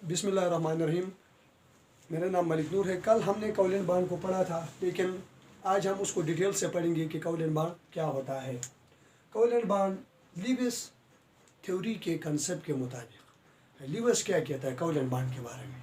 बिस्मिल्लाहिर्रहमानिर्रहीम। मेरा नाम मलिक नूर है। कल हमने कोवलेंट बॉन्ड को पढ़ा था, लेकिन आज हम उसको डिटेल से पढ़ेंगे कि कोवलेंट बॉन्ड क्या होता है। कोवलेंट बॉन्ड लीविस थ्योरी के कंसेप्ट के मुताबिक, लीविस क्या कहता है कोवलेंट बॉन्ड के बारे में?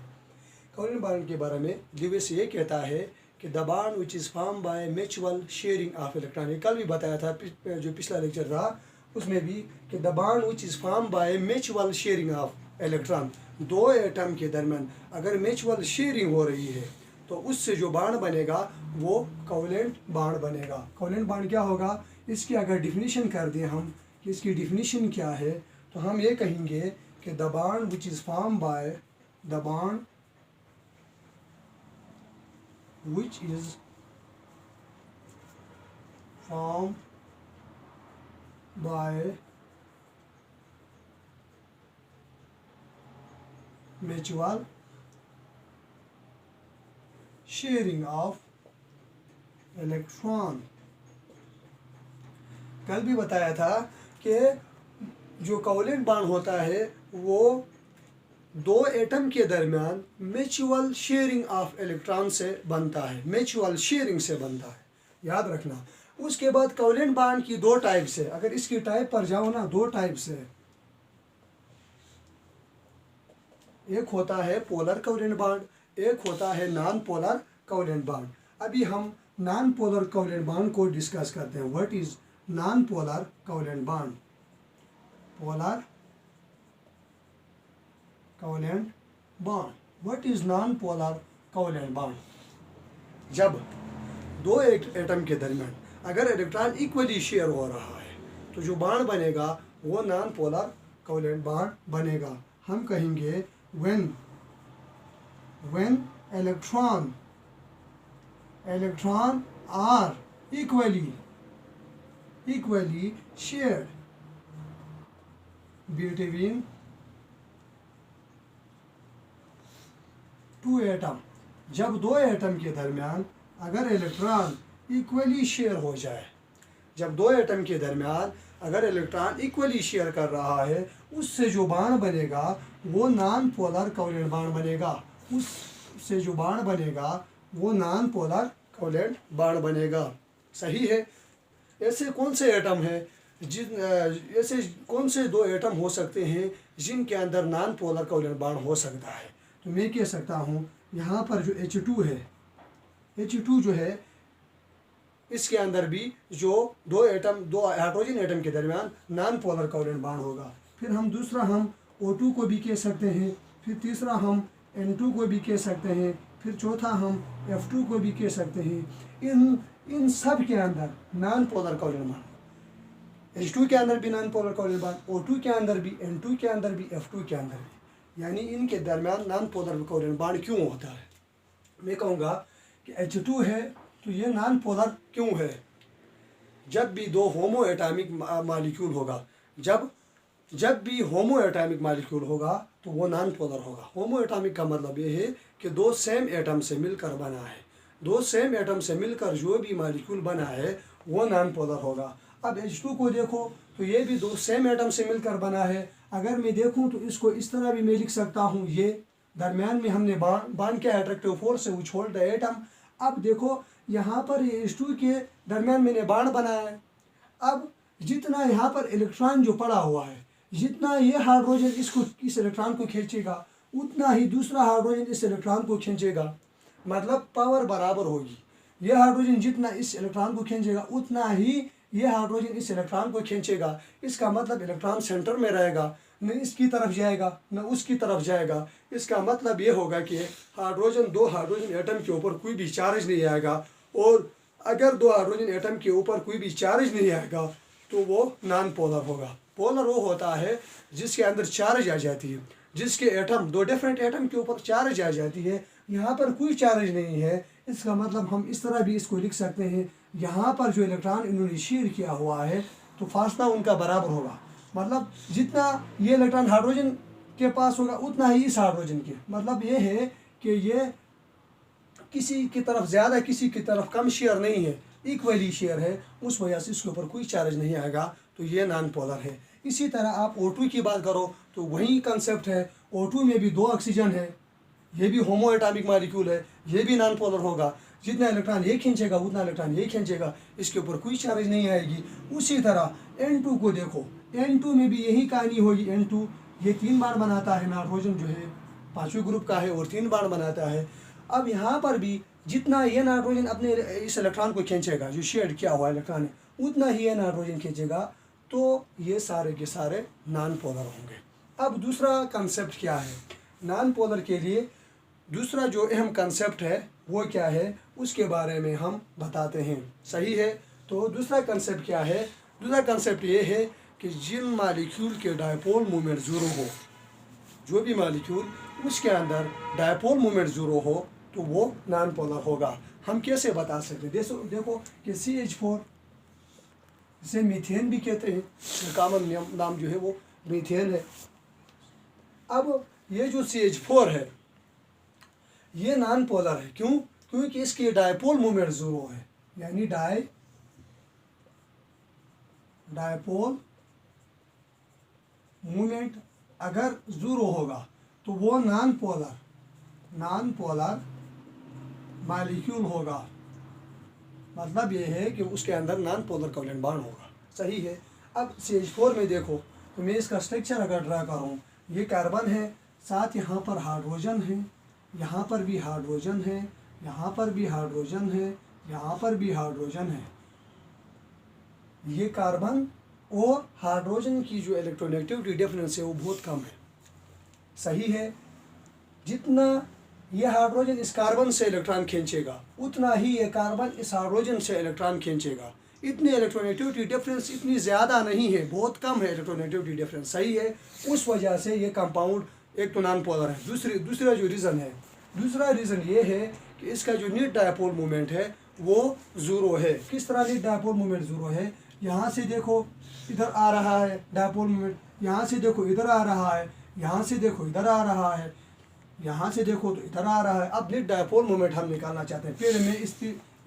कोवलेंट बॉन्ड के बारे में लीविस ये कहता है कि the bond which is form by mutual sharing of electron. कल भी बताया था, जो पिछला लेक्चर रहा उसमें भी, कि the bond which is form by mutual sharing of electron. दो एटम के दरमियान अगर म्यूचुअल शेयरिंग हो रही है तो उससे जो बॉन्ड बनेगा वो कोवलेंट बॉन्ड बनेगा। कोवलेंट बॉन्ड क्या होगा, इसकी अगर डिफिनीशन कर दें हम कि इसकी डिफिनीशन क्या है, तो हम ये कहेंगे कि the bond which is form by the bond which is formed by mutual sharing of electron। कल भी बताया था कि जो कोवलेंट बॉन्ड होता है वो दो एटम के दरमियान म्यूचुअल शेयरिंग ऑफ इलेक्ट्रॉन से बनता है, म्यूचुअल शेयरिंग से बनता है, याद रखना। उसके बाद कोवलेंट बॉन्ड की दो टाइप्स है। अगर इसकी टाइप पर जाओ ना, दो टाइप्स है। एक होता है पोलर कोवलेंट बॉन्ड, एक होता है नॉन पोलर कोवलेंट बॉन्ड। अभी हम नॉन पोलर कोवलेंट बॉन्ड को डिस्कस करते हैं। What is non polar covalent bond? Polar covalent bond. What is non polar covalent bond? जब दो एटम के दरमियान अगर इलेक्ट्रॉन इक्वली शेयर हो रहा है तो जो बॉन्ड बनेगा वो नॉन पोलर कोवलेंट बॉन्ड बनेगा। हम कहेंगे when electron are equally shared between two atom. जब दो एटम के दरमियान अगर इलेक्ट्रॉन इक्वली शेयर हो जाए, जब दो एटम के दरमियान अगर इलेक्ट्रॉन इक्वली शेयर कर रहा है, उससे जो बॉन्ड बनेगा वो नॉन पोलर कोवलेंट बॉन्ड बनेगा। उससे जो बॉन्ड बनेगा वो नॉन पोलर कोवलेंट बॉन्ड बनेगा। सही है। ऐसे कौन से एटम है ऐसे कौन से दो एटम हो सकते हैं जिनके अंदर नॉन पोलर कोवलेंट बॉन्ड हो सकता है? तो मैं कह सकता हूँ यहाँ पर जो H2 है, H2 जो है इसके अंदर भी जो दो हाइड्रोजन एटम के दरमियान नॉन पोलर कोवलेंट बॉन्ड होगा। फिर हम दूसरा हम O2 को भी कह सकते हैं, फिर तीसरा हम N2 को भी कह सकते हैं, फिर चौथा हम F2 को भी कह सकते हैं। इन सब के अंदर non polar covalent bond, H2 के अंदर भी non polar covalent bond, O2 के अंदर भी, N2 के अंदर भी, F2 के अंदर भी। यानी इनके दरमियान नॉन पोलर कोवलेंट बॉन्ड क्यों होता है? मैं कहूँगा कि H2 है तो ये नॉन पोलर क्यों है? जब भी दो होमो एटॉमिक मॉलिक्यूल होगा, जब भी होमो एटॉमिक मॉलिक्यूल होगा तो वो नॉन पोलर होगा। होमो एटॉमिक का मतलब ये है कि दो सेम एटम से मिलकर बना है। दो सेम एटम से मिलकर जो भी मॉलिक्यूल बना है वो नॉन पोलर होगा। अब H2 को देखो तो ये भी दो सेम एटम से मिलकर बना है। अगर मैं देखूं तो इसको इस तरह भी मैं लिख सकता हूं, ये दरमियान में हमने बॉन्ड के अट्रैक्टिव फोर्स से विच होल्ड द एटम। अब देखो यहाँ पर H2 के दरमियान मैंने बॉन्ड बनाया है। अब जितना यहाँ पर इलेक्ट्रॉन जो पड़ा हुआ है, जितना ये हाइड्रोजन इस इलेक्ट्रॉन को खींचेगा उतना ही दूसरा हाइड्रोजन इस इलेक्ट्रॉन को खींचेगा। मतलब पावर बराबर होगी। ये हाइड्रोजन जितना इस इलेक्ट्रॉन को खींचेगा उतना ही ये हाइड्रोजन इस इलेक्ट्रॉन को खींचेगा। इसका मतलब इलेक्ट्रॉन सेंटर में रहेगा, न इसकी तरफ जाएगा न उसकी तरफ जाएगा। इसका मतलब ये होगा कि दो हाइड्रोजन एटम के ऊपर कोई भी चार्ज नहीं आएगा, और अगर दो हाइड्रोजन एटम के ऊपर कोई भी चार्ज नहीं आएगा तो वो नॉन पोलर होगा। पोलर वो होता है जिसके अंदर चार्ज आ जाती है, जिसके एटम दो डिफरेंट एटम के ऊपर चार्ज आ जाती है। यहाँ पर कोई चार्ज नहीं है। इसका मतलब हम इस तरह भी इसको लिख सकते हैं, यहाँ पर जो इलेक्ट्रॉन इन्होंने शेयर किया हुआ है तो फासला उनका बराबर होगा। मतलब जितना ये इलेक्ट्रॉन हाइड्रोजन के पास होगा उतना ही इस हाइड्रोजन के। मतलब ये है कि ये किसी की तरफ ज़्यादा किसी की तरफ कम शेयर नहीं है, इक्वली शेयर है। उस वजह से इसके ऊपर कोई चार्ज नहीं आएगा, तो ये नॉन पोलर है। इसी तरह आप O2 की बात करो तो वही कंसेप्ट है। O2 में भी 2 ऑक्सीजन है, ये भी होमो एटॉमिक मॉलिक्यूल है, ये भी नॉन पोलर होगा। जितना इलेक्ट्रॉन ये खींचेगा उतना इलेक्ट्रॉन ये खींचेगा, इसके ऊपर कोई चार्ज नहीं आएगी। उसी तरह N2 को देखो, N2 में भी यही कहानी होगी। N2 ये 3 बार बनाता है, नाइट्रोजन जो है 5वें ग्रुप का है और 3 बार बनाता है। अब यहाँ पर भी जितना ये नाइट्रोजन अपने इस इलेक्ट्रॉन को खींचेगा, जो शेड किया हुआ इलेक्ट्रॉन है, उतना ही ये नाइट्रोजन खींचेगा, तो ये सारे के सारे नॉन पोलर होंगे। अब दूसरा कंसेप्ट क्या है नॉन पोलर के लिए? दूसरा जो अहम कंसेप्ट है वो क्या है, उसके बारे में हम बताते हैं। सही है, तो दूसरा कंसेप्ट क्या है? दूसरा कंसेप्ट ये है कि जिन मालिक्यूल के डायपोल मूवमेंट ज़ीरो हो, जो भी मालिक्यूल उसके अंदर डायपोल मूवमेंट ज़ीरो हो, तो वो नॉन पोलर होगा। हम कैसे बता सकते हैं? देखो कि CH4, इसे मीथेन भी कहते हैं, कॉमन नाम जो है वो मीथेन है। अब ये जो CH4 है ये नॉन पोलर है। क्यों? क्योंकि इसकी डायपोल मूवमेंट ज़ीरो है, यानी डायपोल मूवमेंट अगर ज़ीरो होगा तो वो नॉन पोलर मॉलिक्यूल होगा। मतलब ये है कि उसके अंदर नॉन पोलर कोवेलेंट बॉन्ड होगा। सही है। अब CH4 में देखो, तो मैं इसका स्ट्रक्चर अगर ड्रा करूँ, ये कार्बन है, साथ यहाँ पर हाइड्रोजन है, यहाँ पर भी हाइड्रोजन है, यहाँ पर भी हाइड्रोजन है, यहाँ पर भी हाइड्रोजन है। ये कार्बन और हाइड्रोजन की जो इलेक्ट्रोनेगेटिविटी डिफरेंस है वो बहुत कम है। सही है। जितना ये हाइड्रोजन इस कार्बन से इलेक्ट्रॉन खींचेगा, उतना ही ये कार्बन इस हाइड्रोजन से इलेक्ट्रॉन खींचेगा। इतनी इलेक्ट्रोनेगेटिविटी डिफरेंस इतनी ज़्यादा नहीं है, बहुत कम है इलेक्ट्रोनेगेटिविटी डिफरेंस। सही है। उस वजह से ये कंपाउंड एक तो नॉन पोलर है। दूसरा जो रीज़न है, दूसरा रीज़न ये है कि इसका जो नेट डायपोल मूवमेंट है वो ज़ीरो है। किस तरह नेट डायपोल मूवमेंट ज़ीरो है? यहाँ से देखो इधर आ रहा है डायपोल मूवमेंट, यहाँ से देखो इधर आ रहा है, यहाँ से देखो इधर आ रहा है, यहाँ से देखो तो इधर आ रहा है। अब नेट डायपोल मूवमेंट हम निकालना चाहते हैं। फिर मैं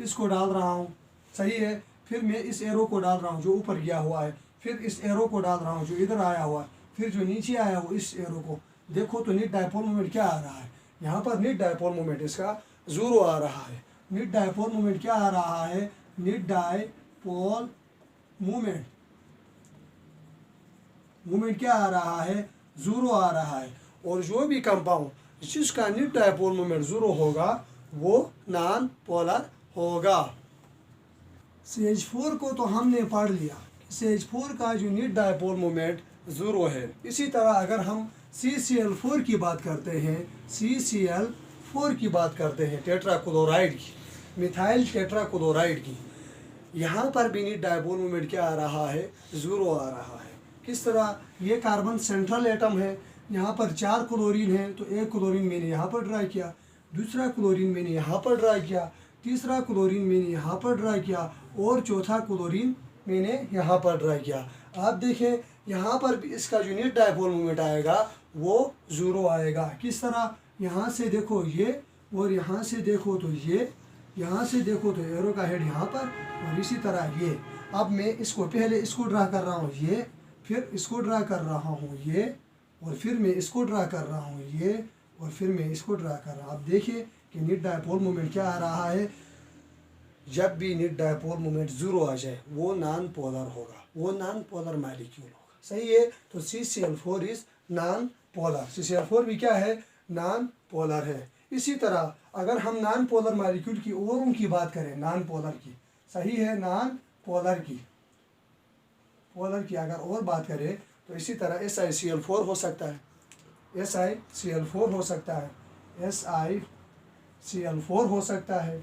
इसको डाल रहा हूँ। सही है। फिर मैं इस एरो को डाल रहा हूँ जो ऊपर गया हुआ है, फिर इस एरो को डाल रहा हूँ जो इधर आया हुआ है, फिर जो नीचे आया वो इस एरो को। देखो तो नेट डायपोल मूवमेंट क्या आ रहा है? यहाँ पर नेट डायपोल मूवमेंट इसका ज़ीरो आ रहा है। नेट डायपोल मूवमेंट क्या आ रहा है? नेट डायपोल मूवमेंट क्या आ रहा है? ज़ीरो आ रहा है। और जो भी कंपाउंड जिसका नेट डायपोल मूवमेंट ज़ीरो होगा वो नॉन पोलर होगा। CH4 को तो हमने पढ़ लिया, CH4 का जो नेट डायपोल मूवमेंट ज़ीरो है। इसी तरह अगर हम CCl4 की बात करते हैं, CCl4 की बात करते हैं, टेट्राक्लोराइड की, मिथाइल टेट्राक्लोराइड की, यहाँ पर भी नेट डायपोल मूवमेंट क्या आ रहा है? ज़ीरो आ रहा है। किस तरह? ये कार्बन सेंट्रल एटम है, यहाँ पर 4 क्लोरीन है, तो एक क्लोरीन मैंने यहाँ पर ड्रा किया, दूसरा क्लोरीन मैंने यहाँ पर ड्रा किया, तीसरा क्लोरीन मैंने यहाँ पर ड्रा किया और चौथा क्लोरीन मैंने यहाँ पर ड्रा किया। आप देखें यहाँ पर भी इसका जो नेट डायपोल मूवमेंट आएगा वो ज़ीरो आएगा। किस तरह? यहाँ से देखो ये, और यहाँ से देखो तो ये, यहाँ से देखो तो एरो का हेड यहाँ पर, और इसी तरह ये। अब मैं इसको पहले इसको ड्रा कर रहा हूँ ये, फिर इसको ड्रा कर रहा हूँ ये, और फिर मैं इसको ड्रा कर रहा हूँ ये, और फिर मैं इसको ड्रा कर रहा हूँ। आप देखिए कि नेट डायपोल मूवमेंट क्या आ रहा है? जब भी नेट डायपोल मूवमेंट ज़ीरो आ जाए वो नॉन पोलर होगा, वो नॉन पोलर मॉलिक्यूल होगा। सही है। तो CCl4 is non polar. CCl4 भी क्या है? नॉन पोलर है। इसी तरह अगर हम नॉन पोलर मॉलिक्यूल की और उनकी बात करें, नॉन पोलर की, सही है, नॉन पोलर की अगर और बात करें तो इसी तरह SiCl4 हो सकता है, SiCl4 हो सकता है, SiCl4 हो सकता है।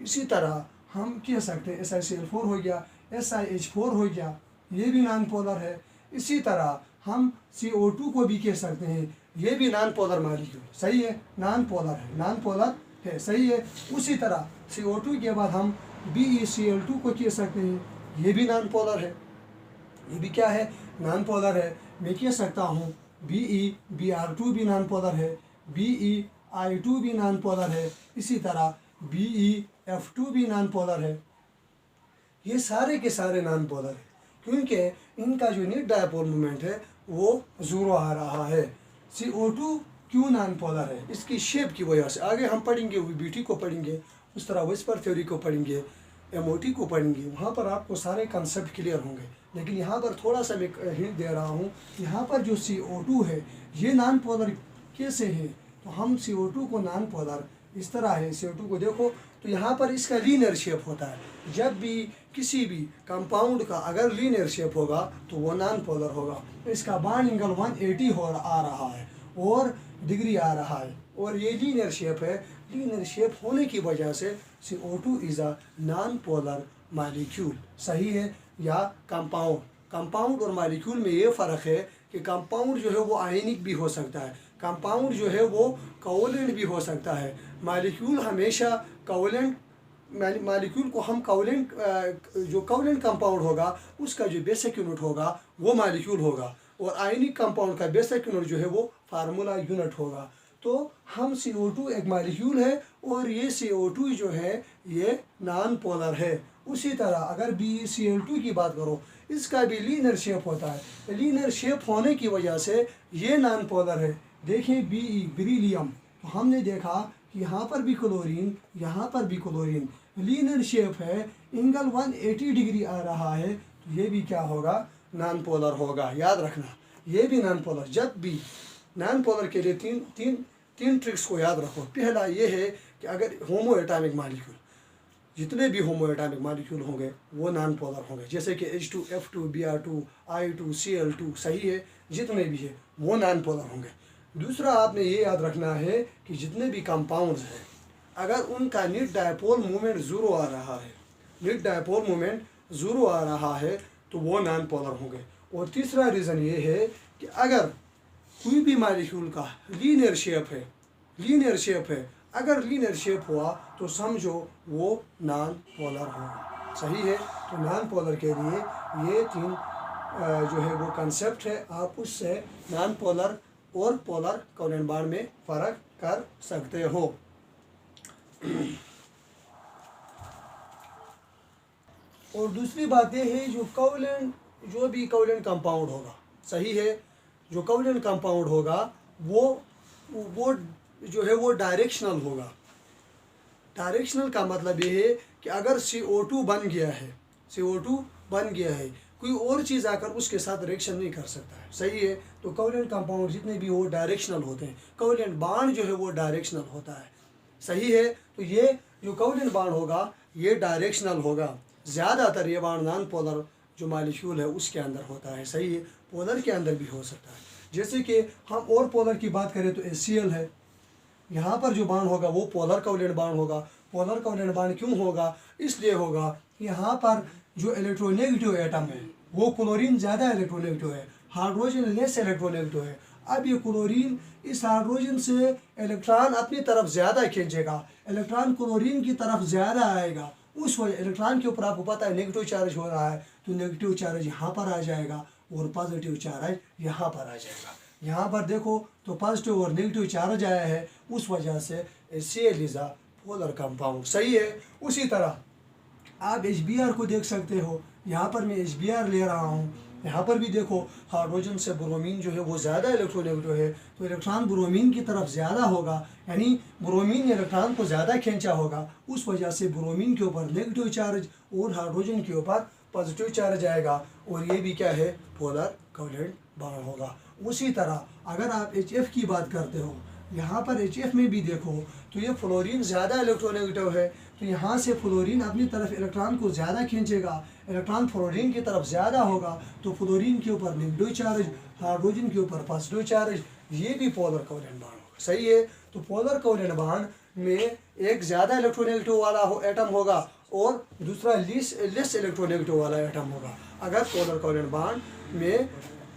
इसी तरह हम कह सकते हैं SiCl4 हो गया, SiH4 हो गया, ये भी नॉन पोलर है। इसी तरह हम CO2 को भी कह सकते हैं, ये भी नॉन पोलर मॉलिक्यूल। सही है, नॉन पोलर है, सही है। उसी तरह CO2 के बाद हम BeCl2 को कह सकते हैं, ये भी नॉन पोलर है, ये भी क्या है? नॉन पोलर है। मैं कह सकता हूँ Br2 भी नॉन पोलर है, Bei2 भी नॉन पोलर है, इसी तरह Bef2 भी नॉन पोलर है। ये सारे के सारे नॉन पोलर है क्योंकि इनका जो नेट डायपोल मूवमेंट है वो ज़ीरो आ रहा है। CO2 क्यों नॉन पोलर है? इसकी शेप की वजह से। आगे हम पढ़ेंगे VBT को पढ़ेंगे, उस तरह विस्पर थ्योरी को पढ़ेंगे, MOT को पढ़ेंगे, वहाँ पर आपको सारे कंसेप्ट क्लियर होंगे। लेकिन यहाँ पर थोड़ा सा मैं हिंट दे रहा हूँ, यहाँ पर जो CO2 है ये नॉन पोलर कैसे है? तो हम CO2 को नॉन पोलर इस तरह है, CO2 को देखो तो यहाँ पर इसका लीनियर शेप होता है। जब भी किसी भी कंपाउंड का अगर लीनियर शेप होगा तो वो नॉन पोलर होगा। इसका बॉन्ड एंगल 180 आ रहा है और डिग्री आ रहा है, और ये लीनियर शेप है। लीनियर शेप होने की वजह से CO2 is a non polar molecule. सही है? या कंपाउंड और मॉलिक्यूल में ये फ़र्क है कि कंपाउंड जो है वो आयनिक भी हो सकता है, कंपाउंड जो है वो कोवलेंट भी हो सकता है। मॉलिक्यूल हमेशा कोवलेंट, मॉलिक्यूल को हम कोवलेंट, जो कोवलेंट कंपाउंड होगा उसका जो बेसिक यूनिट होगा वो मॉलिक्यूल होगा, और आयनिक कंपाउंड का बेसिक यूनिट जो है वो फार्मूला यूनिट होगा। तो हम CO2 एक मॉलिक्यूल है और ये CO2 जो है ये नॉन पोलर है। उसी तरह अगर BeCl2 की बात करो, इसका भी लीनियर शेप होता है। लीनियर शेप होने की वजह से ये नॉन पोलर है। देखिए बेरिलियम, तो हमने देखा कि यहाँ पर भी क्लोरीन, यहाँ पर भी क्लोरीन, लीनियर शेप है, एंगल 180 डिग्री आ रहा है, तो ये भी क्या होगा? नॉन पोलर होगा। याद रखना ये भी नॉन पोलर। जब भी नॉन पोलर के लिए तीन ट्रिक्स को याद रखो। पहला ये है कि अगर होमो एटॉमिक मॉलिक्यूल, जितने भी होमो एटॉमिक मॉलिक्यूल होंगे वो नॉन पोलर होंगे, जैसे कि H2, F2, Br2, I2, Cl2, सही है, जितने भी है वो नॉन पोलर होंगे। दूसरा आपने ये याद रखना है कि जितने भी कंपाउंड्स हैं अगर उनका नेट डायपोल मोमेंट ज़ीरो आ रहा है, नेट डायपोल मोमेंट ज़ीरो आ रहा है तो वो नॉन पोलर होंगे। और तीसरा रीज़न ये है कि अगर कोई भी मॉलिक्यूल का लीनियर शेप है, अगर लीनियर शेप हुआ तो समझो वो नॉन पोलर होगा। सही है? तो नॉन पोलर के लिए ये तीन जो है वो कंसेप्ट है। आप उससे नॉन पोलर और पोलर कोवेलेंट बॉन्ड में फ़र्क कर सकते हो। और दूसरी बात यह है जो भी कोवेलेंट कंपाउंड होगा, सही है, जो कोवेलेंट कंपाउंड होगा वो जो है वो डायरेक्शनल होगा। डायरेक्शनल का मतलब ये है कि अगर CO2 बन गया है, कोई और चीज़ आकर उसके साथ रिएक्शन नहीं कर सकता है। सही है? तो कोवेलेंट कंपाउंड जितने भी वो डायरेक्शनल होते हैं, कोवेलेंट बॉन्ड जो है वो डायरेक्शनल होता है। सही है? तो ये जो कोवेलेंट बॉन्ड होगा ये डायरेक्शनल होगा। ज़्यादातर ये बॉन्ड नॉन पोलर जो मॉलिक्यूल है उसके अंदर होता है। सही है? पोलर के अंदर भी हो सकता है। जैसे कि हम और पोलर की बात करें तो HCl है, यहाँ पर जो बॉन्ड होगा वो पोलर कोवेलेंट बॉन्ड होगा। पोलर कोवेलेंट बॉन्ड क्यों होगा? इसलिए होगा कि यहाँ पर जो इलेक्ट्रोनेगेटिव एटम है वो क्लोरीन ज़्यादा इलेक्ट्रोनेगेटिव है, हाइड्रोजन लेस इलेक्ट्रोनेगेटिव है। अब ये क्लोरीन इस हाइड्रोजन से इलेक्ट्रॉन अपनी तरफ ज़्यादा खींचेगा, इलेक्ट्रॉन क्लोरीन की तरफ ज़्यादा आएगा। उस वजह इलेक्ट्रॉन के ऊपर आपको पता है नेगेटिव चार्ज हो रहा है, तो नेगेटिव चार्ज यहाँ पर आ जाएगा और पॉजिटिव चार्ज यहाँ पर आ जाएगा। यहाँ पर देखो तो पॉजिटिव और नेगेटिव चार्ज आया है, उस वजह से HCl is a polar compound. सही है? उसी तरह आप HBr को देख सकते हो। यहाँ पर मैं HBr ले रहा हूँ, यहाँ पर भी देखो हाइड्रोजन से ब्रोमीन जो है वो ज़्यादा इलेक्ट्रोनेगेटिव है, तो इलेक्ट्रॉन ब्रोमीन की तरफ ज़्यादा होगा, यानी ब्रोमीन ने इलेक्ट्रॉन को ज़्यादा खींचा होगा। उस वजह से ब्रोमीन के ऊपर नेगेटिव चार्ज और हाइड्रोजन के ऊपर पॉजिटिव चार्ज आएगा, और ये भी क्या है? पोलर कोवेलेंट बॉन्ड होगा। उसी तरह अगर आप HF की बात करते हो, यहाँ पर HF में भी देखो तो ये फ्लोरीन ज़्यादा इलेक्ट्रोनेगेटिव है, तो यहाँ से फ्लोरीन अपनी तरफ इलेक्ट्रॉन को ज़्यादा खींचेगा, इलेक्ट्रॉन फ्लोरीन की तरफ ज़्यादा होगा, तो फ्लोरीन के ऊपर नेगेटिव चार्ज, हाइड्रोजन के ऊपर पॉजिटिव चार्ज, ये भी पोलर कोवेलेंट बॉन्ड होगा। सही है? तो पोलर कोवेलेंट बॉन्ड में एक ज़्यादा इलेक्ट्रोनेगेटिव वाला एटम होगा और दूसरा लेस इलेक्ट्रोनेगेटिव वाला एटम होगा। अगर पोलर कोवेलेंट बॉन्ड में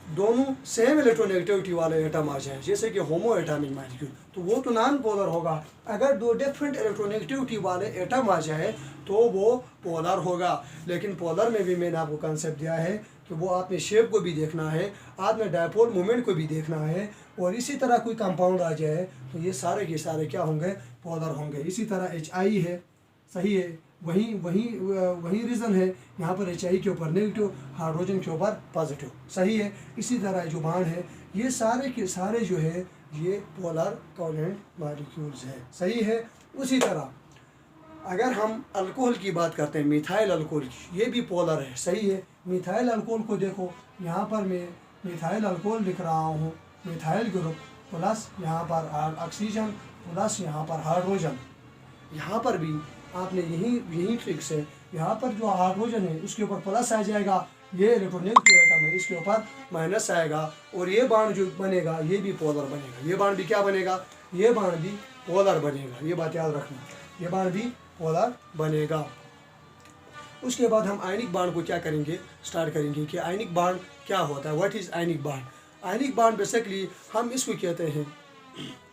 दोनों सेम इलेक्ट्रोनेगेटिविटी वाले एटम आ जाए, जैसे कि होमो एटॉमिक मॉलिक्यूल, तो वो तो नॉन पोलर होगा। अगर दो डिफरेंट इलेक्ट्रोनेगेटिविटी वाले एटम आ जाए तो वो पोलर होगा। लेकिन पोलर में भी मैंने आपको कंसेप्ट दिया है कि वो आपने शेप को भी देखना है, आपने डायपोल मोमेंट को भी देखना है, और इसी तरह कोई कंपाउंड आ जाए तो ये सारे के सारे क्या होंगे? पोलर होंगे। इसी तरह HI है, सही है, वही वही वही रीज़न है यहाँ पर HI के ऊपर नेगेटिव, हाइड्रोजन के ऊपर पॉजिटिव। सही है। इसी तरह जो बाण है ये सारे के सारे जो है ये पोलर कोवेलेंट मॉलिक्यूल्स है। सही है। उसी तरह अगर हम अल्कोहल की बात करते हैं, मिथाइल अल्कोहल की, ये भी पोलर है। सही है। मिथाइल अल्कोहल को देखो, यहाँ पर मैं मिथाइल अल्कोहल लिख रहा हूँ, मिथाइल ग्रुप प्लस यहाँ पर ऑक्सीजन प्लस यहाँ पर हाइड्रोजन। यहाँ पर भी आपने यही ट्रिक्स है, यहाँ पर जो हाइड्रोजन है उसके ऊपर प्लस आ जाएगा, ये इलेक्ट्रोनेगेटिव एटम है इसके ऊपर माइनस आएगा, और ये बाण जो बनेगा ये भी पोलर बनेगा। ये बाण भी क्या बनेगा? ये बाण भी पोलर बनेगा। ये बात याद रखना, ये बाण भी पोलर बनेगा। उसके बाद हम आयनिक बाण को क्या करेंगे, स्टार्ट करेंगे कि आयनिक बाण क्या होता है, व्हाट इज़ आयनिक बाण। आयनिक बाण बेसिकली हम इसको कहते हैं